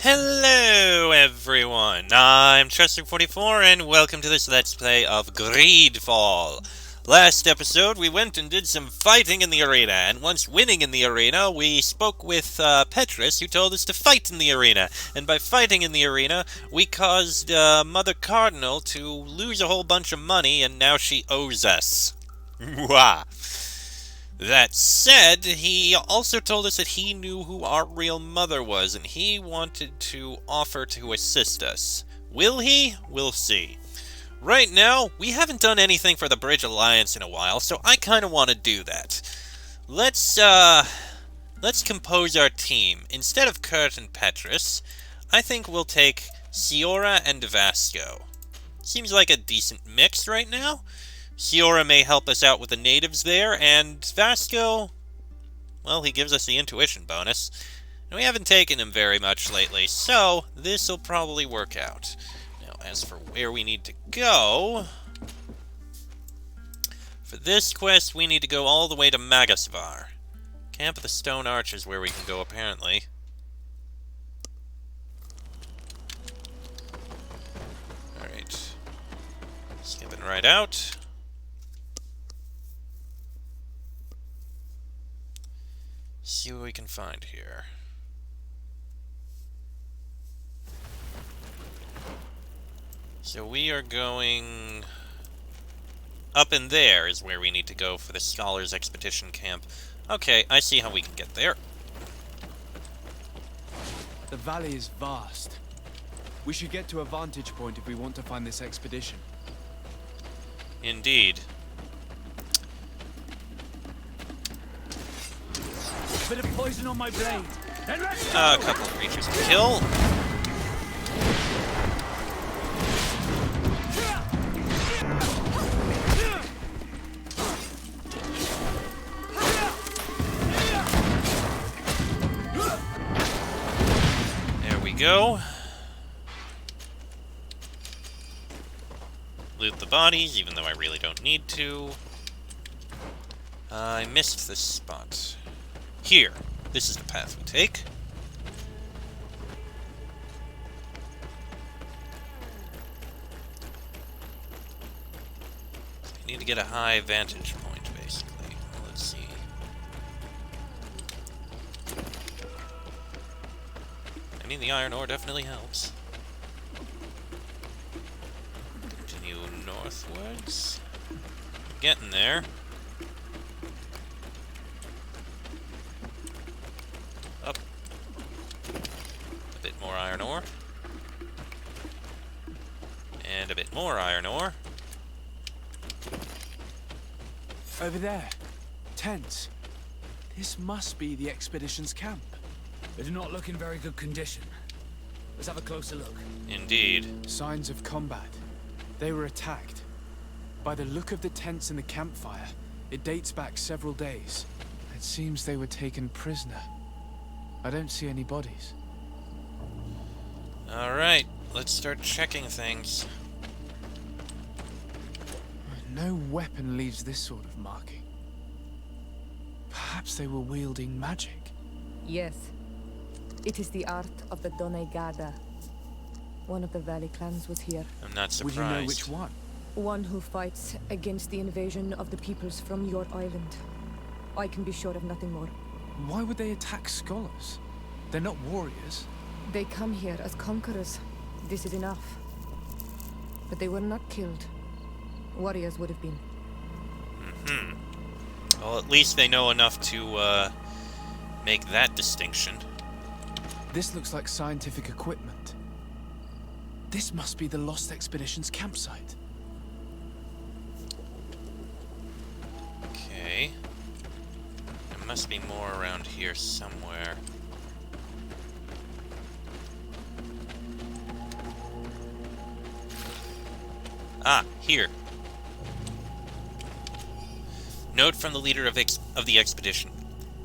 Hello everyone, I'm Chester44 and welcome to this Let's Play of Greedfall. Last episode we went and did some fighting in the arena, and once winning in the arena we spoke with Petrus, who told us to fight in the arena. And by fighting in the arena we caused Mother Cardinal to lose a whole bunch of money, and now she owes us. Mwah! That said, he also told us that he knew who our real mother was, and he wanted to offer to assist us. Will he? We'll see. Right now, we haven't done anything for the Bridge Alliance in a while, so I kind of want to do that. Let's compose our team. Instead of Kurt and Petrus, I think we'll take Siora and Vasco. Seems like a decent mix right now. Siora may help us out with the natives there, and Vasco, well, he gives us the intuition bonus. And we haven't taken him very much lately, so this'll probably work out. Now, as for where we need to go, for this quest we need to go all the way to Magasvar. Camp of the Stone Arch is where we can go, apparently. Alright. Skipping right out. See what we can find here. So we are going... up in there is where we need to go for the Scholars Expedition Camp. Okay, I see how we can get there. The valley is vast. We should get to a vantage point if we want to find this expedition. Indeed. Bit of poison on my blade. A couple of creatures to kill. There we go. Loot the bodies, even though I really don't need to. I missed this spot. Here. This is the path we take. We need to get a high vantage point, basically. Let's see. I mean, the iron ore definitely helps. Continue northwards. Getting there. Up. A bit more iron ore. And a bit more iron ore. Over there. Tents. This must be the expedition's camp. They do not look in very good condition. Let's have a closer look. Indeed. Signs of combat. They were attacked. By the look of the tents and the campfire, it dates back several days. It seems they were taken prisoner. I don't see any bodies. Alright, let's start checking things. No weapon leaves this sort of marking. Perhaps they were wielding magic. Yes. It is the art of the Donegada. One of the valley clans was here. I'm not surprised. Would you know which one? One who fights against the invasion of the peoples from your island. I can be sure of nothing more. Why would they attack scholars? They're not warriors. They come here as conquerors. This is enough. But they were not killed. Warriors would have been. Well, at least they know enough to, make that distinction. This looks like scientific equipment. This must be the Lost Expedition's campsite. Okay. There must be more around here somewhere. Ah, here. Note from the leader of the expedition.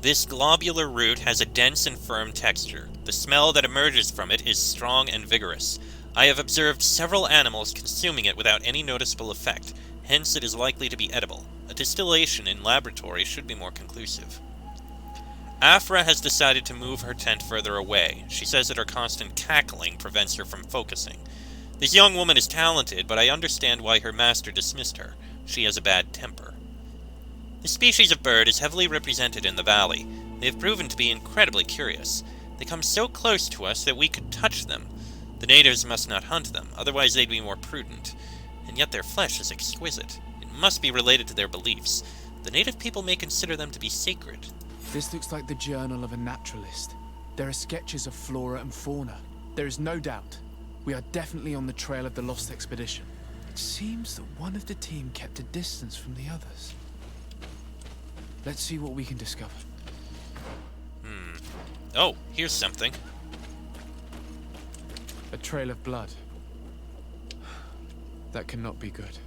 This globular root has a dense and firm texture. The smell that emerges from it is strong and vigorous. I have observed several animals consuming it without any noticeable effect, hence it is likely to be edible. A distillation in laboratory should be more conclusive. Aphra has decided to move her tent further away. She says that her constant cackling prevents her from focusing. This young woman is talented, but I understand why her master dismissed her. She has a bad temper. This species of bird is heavily represented in the valley. They have proven to be incredibly curious. They come so close to us that we could touch them. The natives must not hunt them, otherwise they'd be more prudent. And yet their flesh is exquisite. It must be related to their beliefs. The native people may consider them to be sacred. This looks like the journal of a naturalist. There are sketches of flora and fauna. There is no doubt. We are definitely on the trail of the lost expedition. It seems that one of the team kept a distance from the others. Let's see what we can discover. Oh, here's something. A trail of blood. That cannot be good.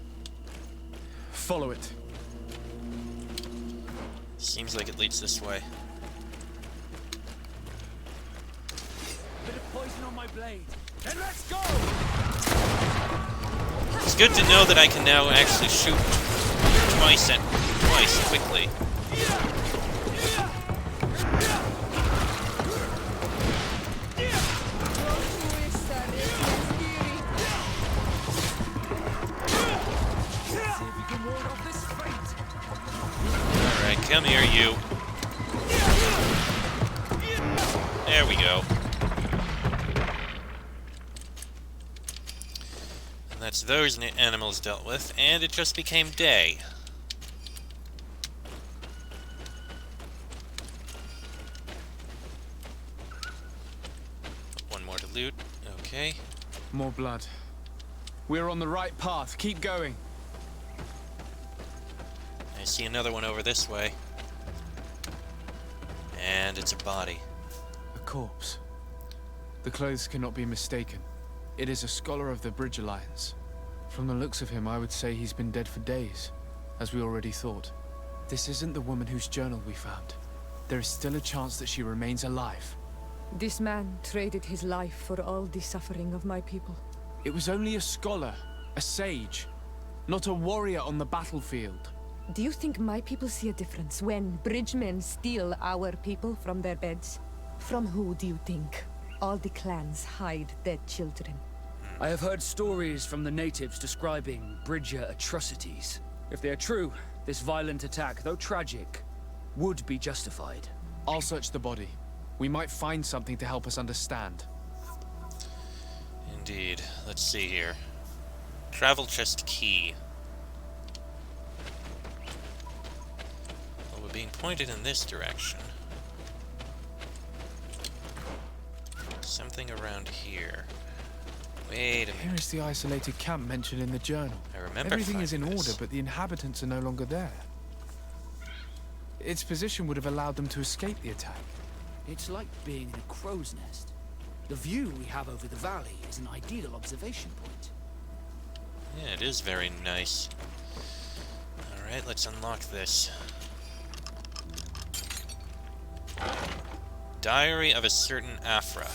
Follow it. Seems like it leads this way. Bit of poison on my blade. Then let's go! It's good to know that I can now actually shoot twice quickly. Alright, come here, you. There we go. And that's those animals dealt with, and it just became day. One more to loot. Okay. More blood. We're on the right path. Keep going. I see another one over this way. And it's a body. A corpse. The clothes cannot be mistaken. It is a scholar of the Bridge Alliance. From the looks of him, I would say he's been dead for days, as we already thought. This isn't the woman whose journal we found. There is still a chance that she remains alive. This man traded his life for all the suffering of my people. It was only a scholar, a sage, not a warrior on the battlefield. Do you think my people see a difference when bridgemen steal our people from their beds? From who do you think all the clans hide their children? I have heard stories from the natives describing Bridger atrocities. If they are true, this violent attack, though tragic, would be justified. I'll search the body. We might find something to help us understand. Indeed. Let's see here. Travel chest key. Well, we're being pointed in this direction. Something around here. Wait a Here minute. is the isolated camp mentioned in the journal. I remember Everything is in finding order, this. but the inhabitants are no longer there. Its position would have allowed them to escape the attack. It's like being in a crow's nest. The view we have over the valley is an ideal observation point. Yeah, it is very nice. Alright, let's unlock this. Diary of a certain Aphra.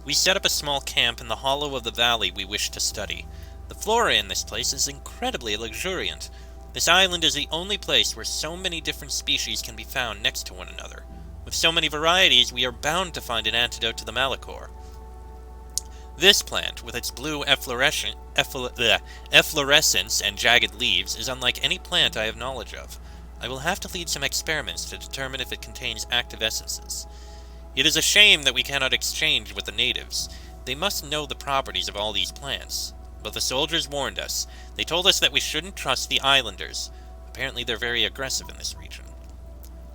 We set up a small camp in the hollow of the valley we wish to study. The flora in this place is incredibly luxuriant. This island is the only place where so many different species can be found next to one another. With so many varieties, we are bound to find an antidote to the Malachor. This plant, with its blue efflorescence and jagged leaves, is unlike any plant I have knowledge of. I will have to lead some experiments to determine if it contains active essences. It is a shame that we cannot exchange with the natives. They must know the properties of all these plants. But the soldiers warned us. They told us that we shouldn't trust the islanders. Apparently they're very aggressive in this region.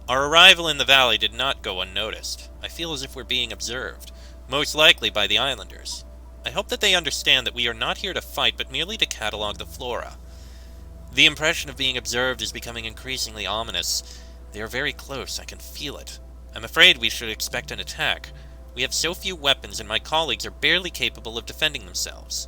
Our arrival in the valley did not go unnoticed. I feel as if we're being observed, most likely by the islanders. I hope that they understand that we are not here to fight, but merely to catalog the flora. The impression of being observed is becoming increasingly ominous. They are very close, I can feel it. I'm afraid we should expect an attack. We have so few weapons, and my colleagues are barely capable of defending themselves.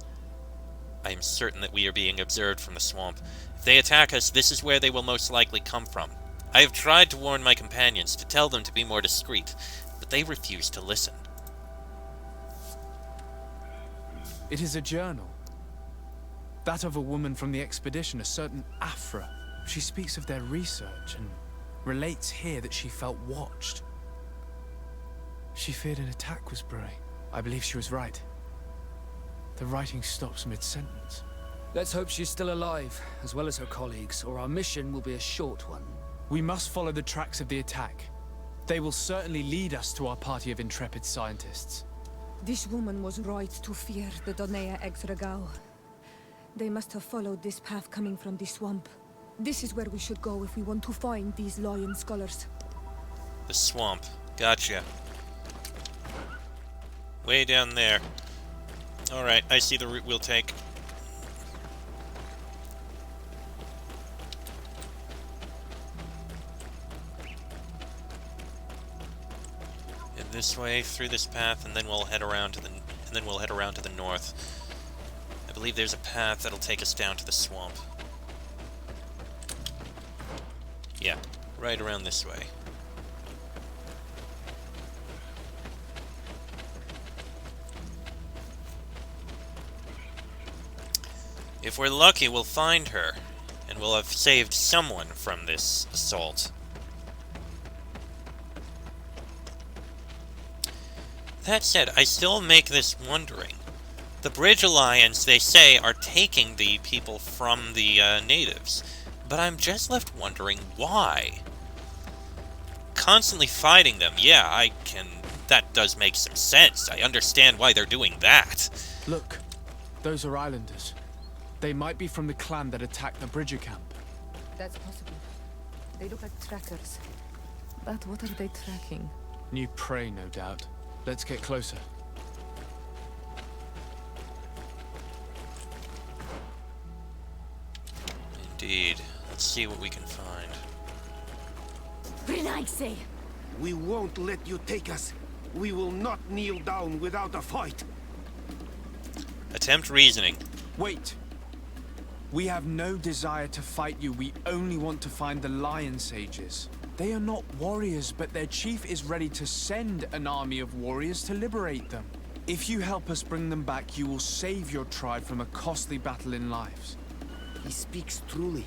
I am certain that we are being observed from the swamp. If they attack us, this is where they will most likely come from. I have tried to warn my companions, to tell them to be more discreet, but they refuse to listen. It is a journal. That of a woman from the expedition, a certain Aphra. She speaks of their research and relates here that she felt watched. She feared an attack was brewing. I believe she was right. The writing stops mid-sentence. Let's hope she's still alive, as well as her colleagues, or our mission will be a short one. We must follow the tracks of the attack. They will certainly lead us to our party of intrepid scientists. This woman was right to fear the Donea Exregao. They must have followed this path coming from the swamp. This is where we should go if we want to find these lion scholars. The swamp. Gotcha. Way down there. Alright, I see the route we'll take. And this way, through this path, and then we'll head around to the north. I believe there's a path that'll take us down to the swamp. Yeah, right around this way. If we're lucky, we'll find her, and we'll have saved someone from this assault. That said, I still make this wondering. The Bridge Alliance, they say, are taking the people from the natives, but I'm just left wondering why. Constantly fighting them, yeah, that does make some sense. I understand why they're doing that. Look, those are islanders. They might be from the clan that attacked the Bridger camp. That's possible. They look like trackers. But what are they tracking? New prey, no doubt. Let's get closer. Indeed. Let's see what we can find. Renaise! We won't let you take us. We will not kneel down without a fight. Attempt reasoning. Wait! We have no desire to fight you. We only want to find the Lion Sages. They are not warriors, but their chief is ready to send an army of warriors to liberate them. If you help us bring them back, you will save your tribe from a costly battle in lives. He speaks truly.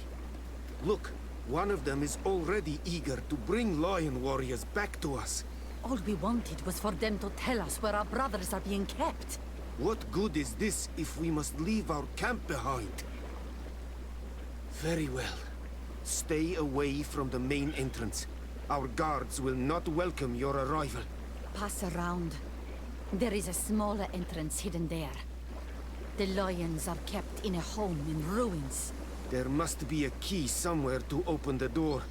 Look, one of them is already eager to bring lion warriors back to us. All we wanted was for them to tell us where our brothers are being kept. What good is this if we must leave our camp behind? Very well. Stay away from the main entrance. Our guards will not welcome your arrival. Pass around. There is a smaller entrance hidden there. The lions are kept in a home in ruins. There must be a key somewhere to open the door,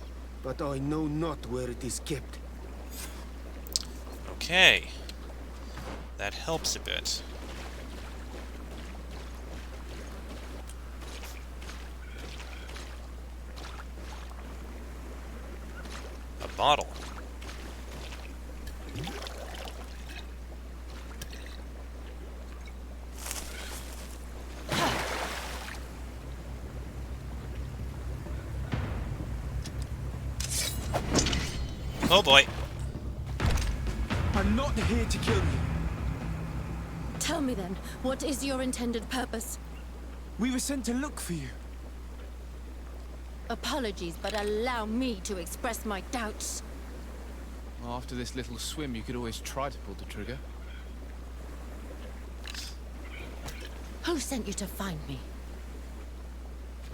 but I know not where it is kept. Okay. That helps a bit. A bottle. Oh boy. I'm not here to kill you. Tell me then, what is your intended purpose? We were sent to look for you. Apologies, but allow me to express my doubts. Well, after this little swim, you could always try to pull the trigger. Who sent you to find me?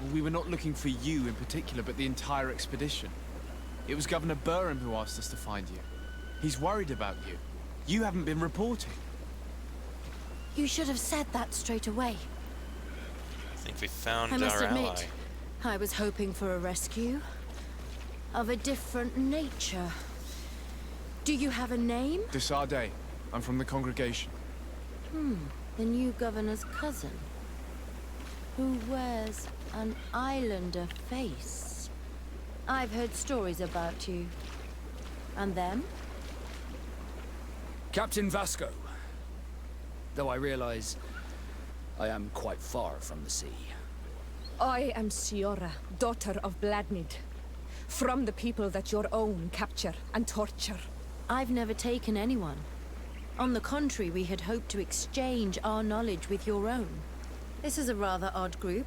Well, we were not looking for you in particular, but the entire expedition. It was Governor Burham who asked us to find you. He's worried about you. You haven't been reporting. You should have said that straight away. I think we found I must our admit, ally. I was hoping for a rescue. Of a different nature. Do you have a name? Desarde. I'm from the congregation. The new governor's cousin. Who wears an islander face. I've heard stories about you. And them? Captain Vasco. Though I realize I am quite far from the sea. I am Siora, daughter of Bladnid. From the people that your own capture and torture. I've never taken anyone. On the contrary, we had hoped to exchange our knowledge with your own. This is a rather odd group.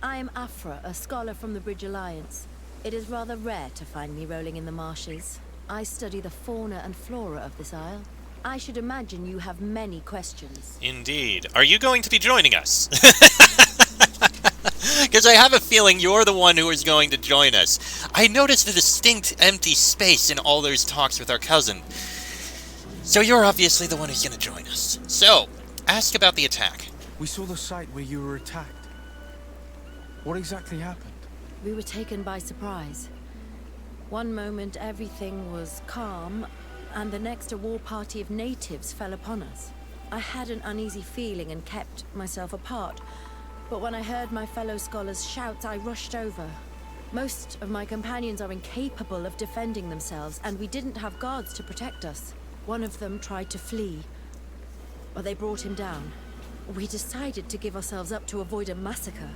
I am Aphra, a scholar from the Bridge Alliance. It is rather rare to find me rolling in the marshes. I study the fauna and flora of this isle. I should imagine you have many questions. Indeed. Are you going to be joining us? Because I have a feeling you're the one who is going to join us. I noticed a distinct empty space in all those talks with our cousin. So you're obviously the one who's going to join us. So, ask about the attack. We saw the site where you were attacked. What exactly happened? We were taken by surprise. One moment everything was calm, and the next a war party of natives fell upon us. I had an uneasy feeling and kept myself apart, but when I heard my fellow scholars' shouts, I rushed over. Most of my companions are incapable of defending themselves, and we didn't have guards to protect us. One of them tried to flee, but they brought him down. We decided to give ourselves up to avoid a massacre.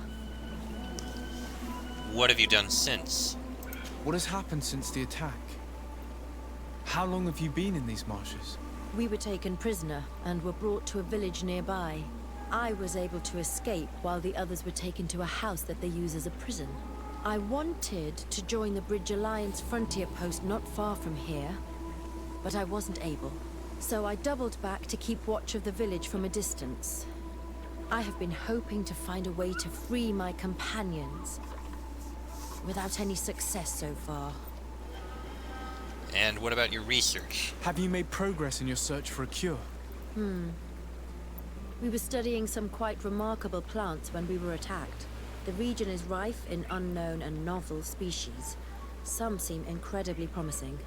What have you done since? What has happened since the attack? How long have you been in these marshes? We were taken prisoner and were brought to a village nearby. I was able to escape while the others were taken to a house that they use as a prison. I wanted to join the Bridge Alliance frontier post not far from here, but I wasn't able. So I doubled back to keep watch of the village from a distance. I have been hoping to find a way to free my companions, without any success so far. And what about your research? Have you made progress in your search for a cure? We were studying some quite remarkable plants when we were attacked. The region is rife in unknown and novel species. Some seem incredibly promising.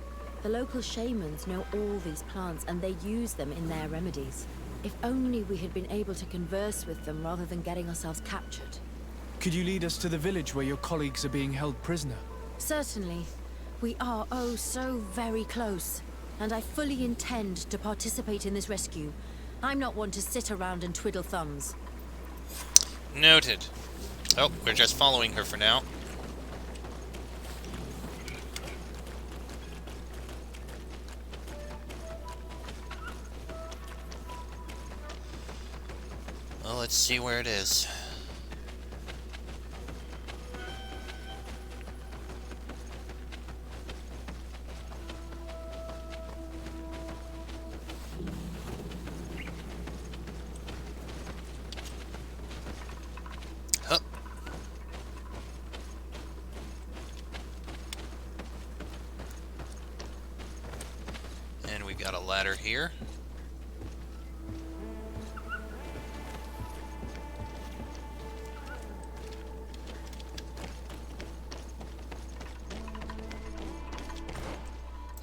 The local shamans know all these plants and they use them in their remedies. If only we had been able to converse with them rather than getting ourselves captured. Could you lead us to the village where your colleagues are being held prisoner? Certainly. We are oh so very close, and I fully intend to participate in this rescue. I'm not one to sit around and twiddle thumbs. Noted. Oh, we're just following her for now. Well, let's see where it is. Hup. And we've got a ladder here.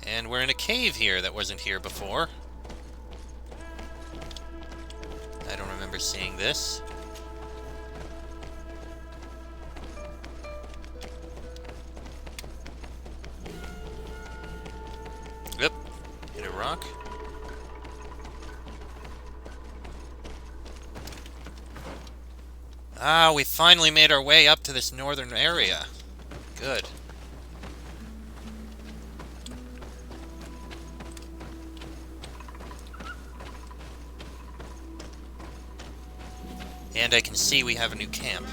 And we're in a cave here that wasn't here before. I don't remember seeing this. Yep, hit a rock. Ah, we finally made our way up to this northern area. Good. And I can see we have a new camp.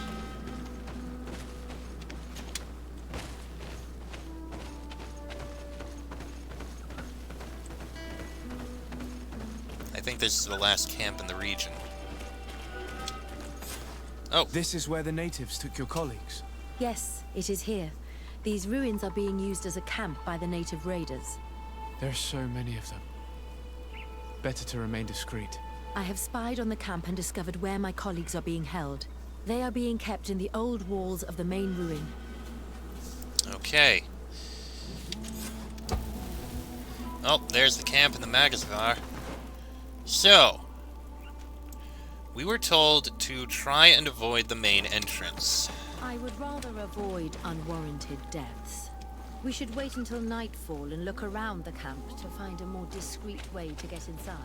I think this is the last camp in the region. Oh, This is where the natives took your colleagues. Yes, it is here. These ruins are being used as a camp by the native raiders. There are so many of them. Better to remain discreet. I have spied on the camp and discovered where my colleagues are being held. They are being kept in the old walls of the main ruin. okay. Oh, there's the camp in the Magazvar. So, we were told to try and avoid the main entrance. I would rather avoid unwarranted deaths. We should wait until nightfall and look around the camp to find a more discreet way to get inside.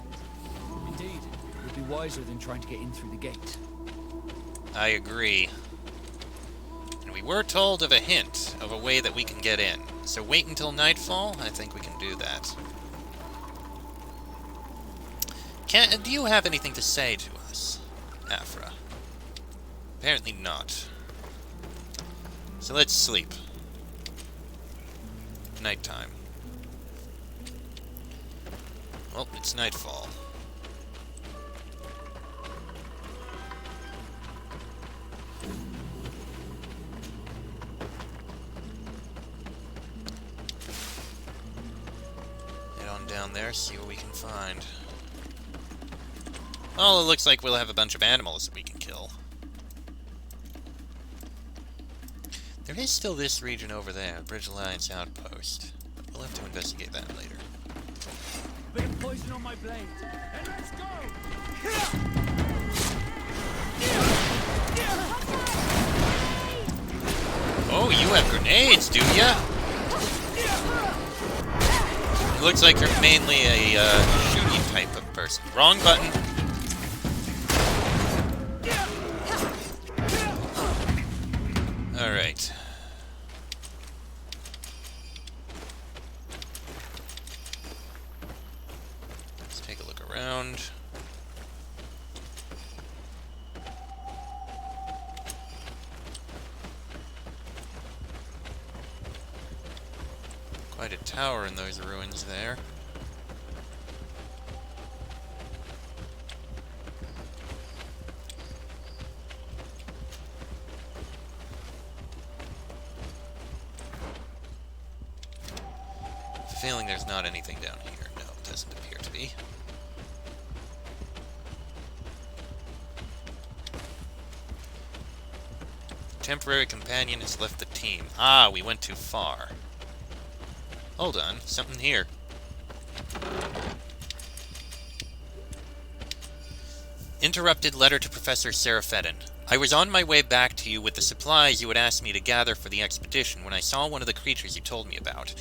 Indeed. It would be wiser than trying to get in through the gate. I agree. And we were told of a hint of a way that we can get in. So wait until nightfall, I think we can do that. Do you have anything to say to us, Aphra? Apparently not. So let's sleep. Nighttime. Well, it's nightfall. Head on down there, see what we can find. Well, it looks like we'll have a bunch of animals that we can kill. There is still this region over there, Bridge Alliance Outpost. But we'll have to investigate that later. Bit of poison on my blade. And let's go! Oh, you have grenades, do ya? It looks like you're mainly a shooty type of person. Wrong button. Alright. Let's take a look around. Quite a tower in those ruins there. Feeling there's not anything down here. No, it doesn't appear to be. Temporary companion has left the team. Ah, we went too far. Hold on, something here. Interrupted letter to Professor Seraphetin. I was on my way back to you with the supplies you had asked me to gather for the expedition when I saw one of the creatures you told me about.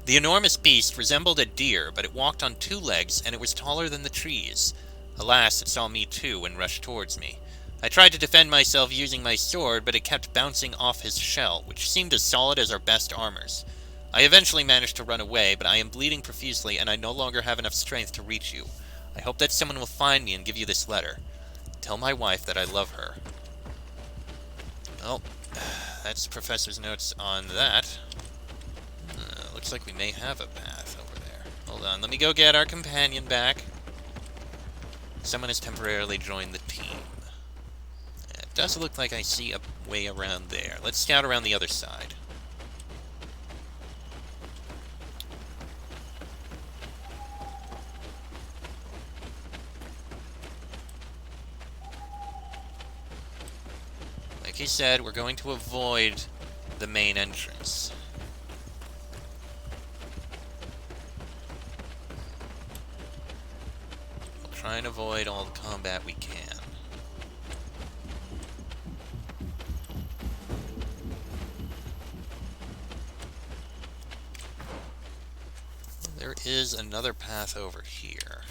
The enormous beast resembled a deer, but it walked on 2 legs, and it was taller than the trees. Alas, it saw me too, and rushed towards me. I tried to defend myself using my sword, but it kept bouncing off his shell, which seemed as solid as our best armors. I eventually managed to run away, but I am bleeding profusely, and I no longer have enough strength to reach you. I hope that someone will find me and give you this letter. Tell my wife that I love her. Well, that's the professor's notes on that. Looks like we may have a path over there. Hold on, let me go get our companion back. Someone has temporarily joined the team. It does look like I see a way around there. Let's scout around the other side. Like he said, we're going to avoid the main entrance. Try and avoid all the combat we can. There is another path over here.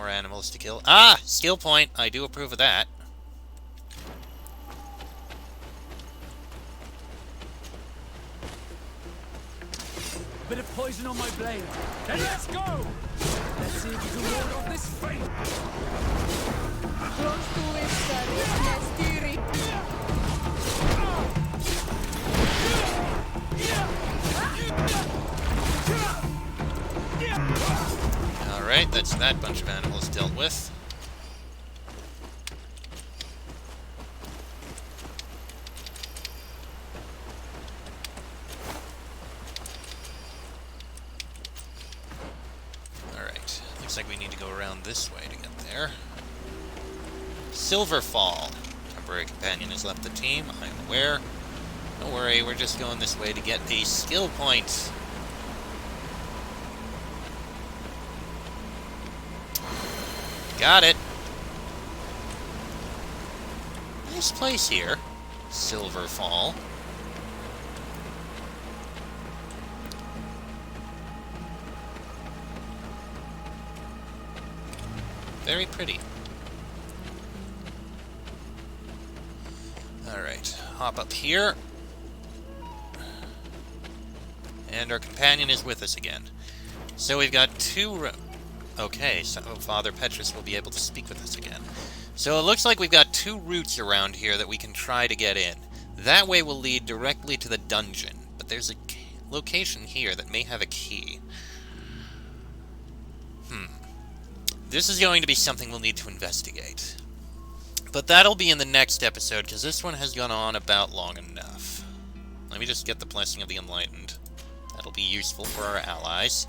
Animals to kill. Ah! Skill point! I do approve of that. Bit of poison on my blade. And let's go! Let's see if we can ward off this fate. Close to it, sir. Alright, that's that bunch of animals dealt with. Alright, looks like we need to go around this way to get there. Silverfall. Temporary companion has left the team, I'm aware. Don't worry, we're just going this way to get a skill point. Got it. Nice place here. Silverfall. Very pretty. Alright, hop up here. And our companion is with us again. So we've got two... Okay, so Father Petrus will be able to speak with us again. So it looks like we've got two routes around here that we can try to get in. That way will lead directly to the dungeon, but there's a location here that may have a key. This is going to be something we'll need to investigate. But that'll be in the next episode, because this one has gone on about long enough. Let me just get the Blessing of the Enlightened. That'll be useful for our allies.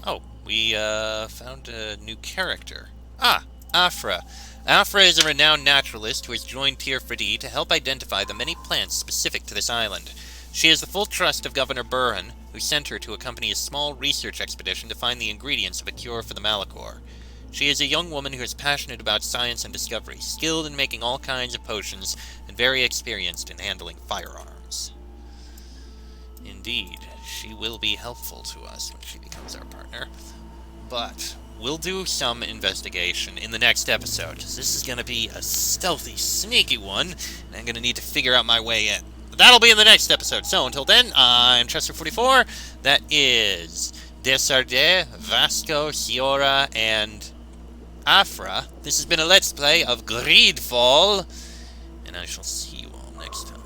Oh, we found a new character. Ah, Aphra. Aphra is a renowned naturalist who has joined Tier 4D to help identify the many plants specific to this island. She has the full trust of Governor Burhan, who sent her to accompany a small research expedition to find the ingredients of a cure for the Malachor. She is a young woman who is passionate about science and discovery, skilled in making all kinds of potions, and very experienced in handling firearms. Indeed, she will be helpful to us when she becomes our partner. But we'll do some investigation in the next episode, because this is going to be a stealthy, sneaky one, and I'm going to need to figure out my way in. But that'll be in the next episode. So until then, I'm Chester44. That is Desarde, Vasco, Siora, and Aphra. This has been a Let's Play of Greedfall, and I shall see you all next time.